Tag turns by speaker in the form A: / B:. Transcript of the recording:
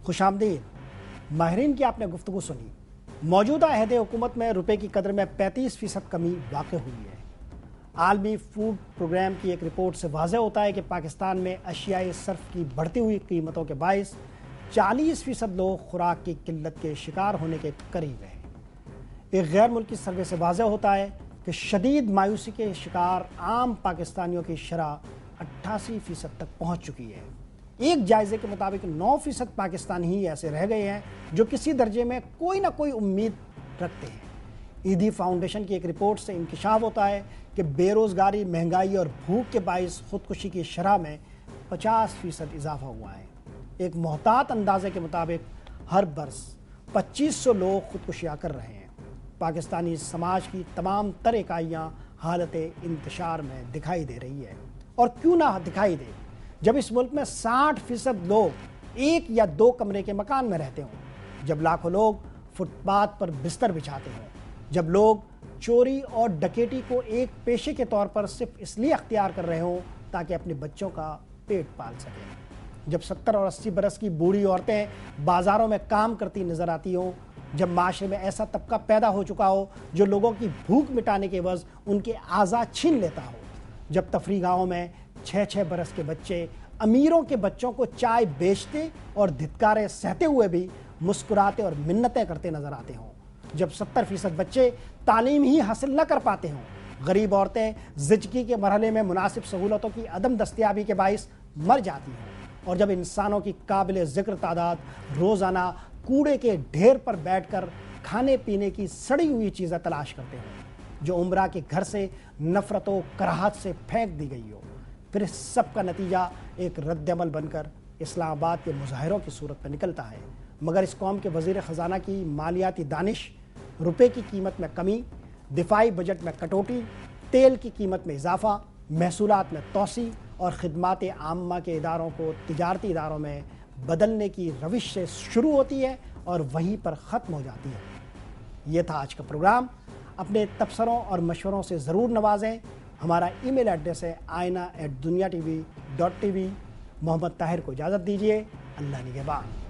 A: خوش آمدید۔ ماہرین کی آپ نے گفتگو سنی۔ موجودہ عہد حکومت میں روپے کی قدر میں 35% کمی واقع ہوئی ہے۔ عالمی فوڈ پروگرام کی ایک رپورٹ سے واضح ہوتا ہے کہ پاکستان میں اشیائے صرف کی بڑھتی ہوئی قیمتوں کے باعث 40% لوگ خوراک کی قلت کے شکار ہونے کے قریب ہیں۔ ایک غیر ملکی سروے سے واضح ہوتا ہے کہ شدید مایوسی کے شکار عام پاکستانیوں کی شرح 88% تک پہنچ چکی ہے۔ ایک جائزے کے مطابق 9% پاکستانی ہی ایسے رہ گئے ہیں جو کسی درجے میں کوئی نہ کوئی امید رکھتے ہیں۔ ایدھی فاؤنڈیشن کی ایک رپورٹ سے انکشاف ہوتا ہے کہ بے روزگاری، مہنگائی اور بھوک کے باعث خودکشی کی شرح میں 50% اضافہ ہوا ہے۔ ایک محتاط اندازے کے مطابق ہر برس 2500 لوگ خودکشیاں کر رہے ہیں۔ پاکستانی سماج کی تمام تر اکائیاں حالت انتشار میں دکھائی دے رہی ہے، اور کیوں نہ دکھائی دے جب اس ملک میں 60% لوگ ایک یا دو کمرے کے مکان میں رہتے ہوں، جب لاکھوں لوگ فٹ پاتھ پر بستر بچھاتے ہوں، جب لوگ چوری اور ڈکیٹی کو ایک پیشے کے طور پر صرف اس لیے اختیار کر رہے ہوں تاکہ اپنے بچوں کا پیٹ پال سکیں، جب 70 اور 80 برس کی بوڑھی عورتیں بازاروں میں کام کرتی نظر آتی ہوں، جب معاشرے میں ایسا طبقہ پیدا ہو چکا ہو جو لوگوں کی بھوک مٹانے کے عوض ان کے اعضاء چھین لیتا ہو، جب تفریح گاہوں میں 6 برس کے بچے امیروں کے بچوں کو چائے بیچتے اور دھتکاریں سہتے ہوئے بھی مسکراتے اور منتیں کرتے نظر آتے ہوں، جب 70% بچے تعلیم ہی حاصل نہ کر پاتے ہوں، غریب عورتیں زچگی کے مرحلے میں مناسب سہولتوں کی عدم دستیابی کے باعث مر جاتی ہیں، اور جب انسانوں کی قابل ذکر تعداد روزانہ کوڑے کے ڈھیر پر بیٹھ کر کھانے پینے کی سڑی ہوئی چیزیں تلاش کرتے ہیں جو عمرہ کے گھر سے نفرت و کراہت سے پھینک دی گئی ہو، پھر اس سب کا نتیجہ ایک رد عمل بن کر اسلام آباد کے مظاہروں کی صورت میں نکلتا ہے۔ مگر اس قوم کے وزیر خزانہ کی مالیاتی دانش، روپے کی قیمت میں کمی، دفاعی بجٹ میں کٹوتی، تیل کی قیمت میں اضافہ، محصولات میں توسیع اور خدمات عامہ کے اداروں کو تجارتی اداروں میں بدلنے کی روش سے شروع ہوتی ہے اور وہیں پر ختم ہو جاتی ہے۔ یہ تھا آج کا پروگرام۔ اپنے تبصروں اور مشوروں سے ضرور نوازیں۔ ہمارا ای میل ایڈریس ہے aina@duniatv.tv۔ محمد طاہر کو اجازت دیجیے۔ اللہ نگہبان۔